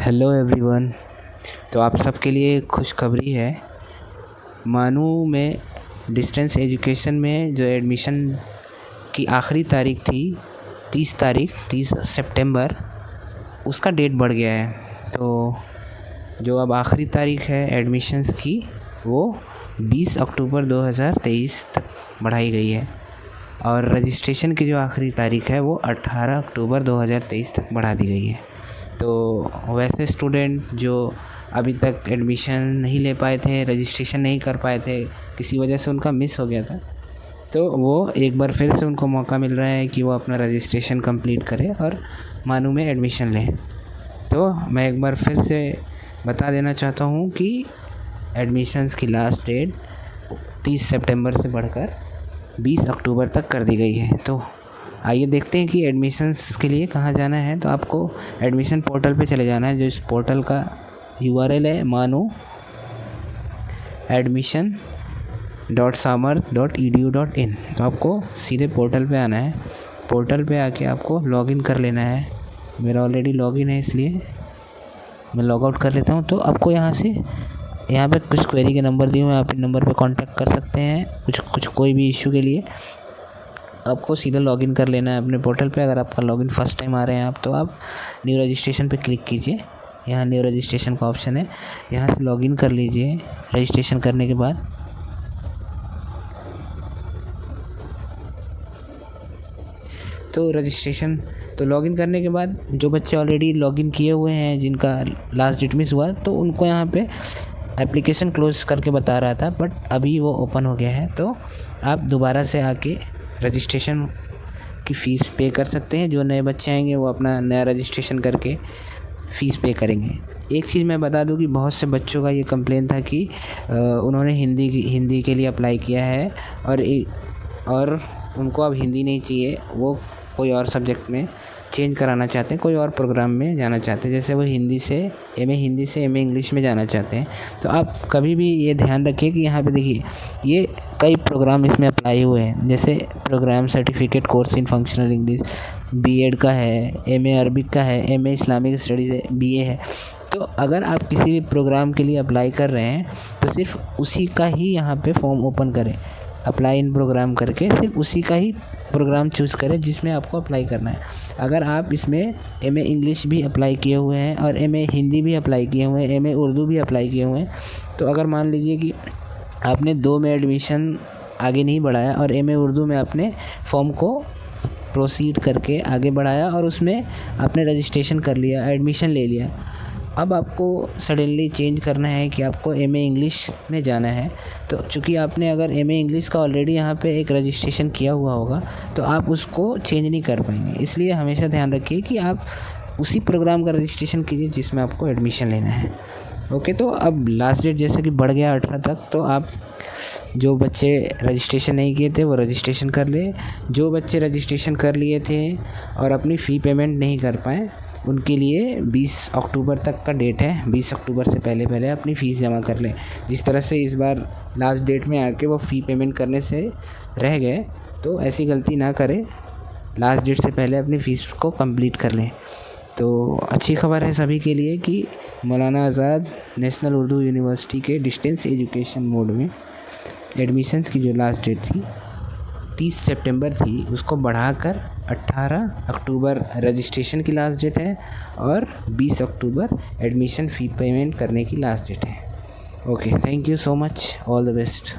Hello everyone. तो आप सबके लिए खुशखबरी है। मानू में डिस्टेंस एजुकेशन में जो एडमिशन की आखिरी तारीख थी 30 सितंबर, उसका डेट बढ़ गया है। तो जो अब आखिरी तारीख है एडमिशन्स की वो 20 अक्टूबर 2023 तक बढ़ाई गई है और रजिस्ट्रेशन की जो आखिरी तारीख है वो 18 अक्टूबर 2023 तक बढ़ा दी गई है। तो वैसे स्टूडेंट जो अभी तक एडमिशन नहीं ले पाए थे, रजिस्ट्रेशन नहीं कर पाए थे, किसी वजह से उनका मिस हो गया था, तो वो एक बार फिर से उनको मौका मिल रहा है कि वो अपना रजिस्ट्रेशन कंप्लीट करें और मानू में एडमिशन लें। तो मैं एक बार फिर से बता देना चाहता हूँ कि एडमिशन्स की लास्ट डेट 30 सितंबर से बढ़कर 20 अक्टूबर तक कर दी गई है। तो आइए देखते हैं कि एडमिशन्स के लिए कहाँ जाना है। तो आपको एडमिशन पोर्टल पे चले जाना है। जो इस पोर्टल का URL है manu.admission.samarth.edu.in। तो आपको सीधे पोर्टल पे आना है। पोर्टल पे आके आपको लॉगिन कर लेना है। मेरा ऑलरेडी लॉगिन है इसलिए मैं लॉग आउट कर लेता हूँ। तो आपको यहाँ पे कुछ क्वेरी के नंबर दिए हुए हैं, आप इन नंबर पे कांटेक्ट कर सकते हैं कुछ कोई भी इशू के लिए। आपको सीधा लॉगिन कर लेना है अपने पोर्टल पे। अगर आपका लॉगिन फर्स्ट टाइम आ रहे हैं आप, तो आप न्यू रजिस्ट्रेशन पे क्लिक कीजिए। यहाँ न्यू रजिस्ट्रेशन का ऑप्शन है, यहाँ से लॉगिन कर लीजिए। रजिस्ट्रेशन करने के बाद लॉगिन करने के बाद जो बच्चे ऑलरेडी लॉगिन किए हुए हैं, जिनका लास्ट डेट मिस हुआ, तो उनको यहाँ पे एप्लीकेशन क्लोज करके बता रहा था, बट अभी वो ओपन हो गया है। तो आप दोबारा से आके रजिस्ट्रेशन की फ़ीस पे कर सकते हैं। जो नए बच्चे आएंगे वो अपना नया रजिस्ट्रेशन करके फ़ीस पे करेंगे। एक चीज़ मैं बता दूं कि बहुत से बच्चों का ये कंप्लेन था कि उन्होंने हिंदी के लिए अप्लाई किया है और उनको अब हिंदी नहीं चाहिए, वो कोई और सब्जेक्ट में चेंज कराना चाहते हैं, कोई और प्रोग्राम में जाना चाहते हैं। जैसे वो हिंदी से एमए इंग्लिश में जाना चाहते हैं। तो आप कभी भी ये ध्यान रखिए कि यहाँ पे देखिए ये कई प्रोग्राम इसमें अप्लाई हुए हैं। जैसे program certificate course in functional English BEd का है, MA अरबिक का है, MA इस्लामिक स्टडीज़ है, BA है। तो अगर आप किसी भी प्रोग्राम के लिए अप्लाई कर रहे हैं तो सिर्फ उसी का ही यहाँ पे फॉर्म ओपन करें। अप्लाई इन प्रोग्राम करके सिर्फ उसी का ही प्रोग्राम चूज़ करें जिसमें आपको अप्लाई करना है। अगर आप इसमें MA इंग्लिश भी अप्लाई किए हुए हैं और MA हिंदी भी अप्लाई किए हुए हैं, MA उर्दू भी अप्लाई किए हुए हैं, तो अगर मान लीजिए कि आपने 2 में एडमिशन आगे नहीं बढ़ाया और MA उर्दू में आपने फॉर्म को प्रोसीड करके आगे बढ़ाया और उसमें आपने रजिस्ट्रेशन कर लिया, एडमिशन ले लिया, अब आपको सडनली चेंज करना है कि आपको MA इंग्लिश में जाना है। तो चूँकि आपने अगर MA इंग्लिश का ऑलरेडी यहाँ पे एक रजिस्ट्रेशन किया हुआ होगा तो आप उसको चेंज नहीं कर पाएंगे। इसलिए हमेशा ध्यान रखिए कि आप उसी प्रोग्राम का रजिस्ट्रेशन कीजिए जिसमें आपको एडमिशन लेना है। ओके, तो अब लास्ट डेट जैसे कि बढ़ गया 18 तक, तो आप जो बच्चे रजिस्ट्रेशन नहीं किए थे वो रजिस्ट्रेशन कर ले। जो बच्चे रजिस्ट्रेशन कर लिए थे और अपनी फ़ी पेमेंट नहीं कर पाए, उनके लिए 20 अक्टूबर तक का डेट है। 20 अक्टूबर से पहले अपनी फ़ीस जमा कर लें। जिस तरह से इस बार लास्ट डेट में आके वो फ़ी पेमेंट करने से रह गए, तो ऐसी गलती ना करें। लास्ट डेट से पहले अपनी फ़ीस को कंप्लीट कर लें। तो अच्छी खबर है सभी के लिए कि मौलाना आज़ाद नेशनल उर्दू यूनिवर्सिटी के डिस्टेंस एजुकेशन मोड में एडमिशन्स की जो लास्ट डेट थी 30 सितंबर थी, उसको बढ़ाकर 18 अक्टूबर रजिस्ट्रेशन की लास्ट डेट है और 20 अक्टूबर एडमिशन फ़ी पेमेंट करने की लास्ट डेट है। Okay, thank you so much, all the best.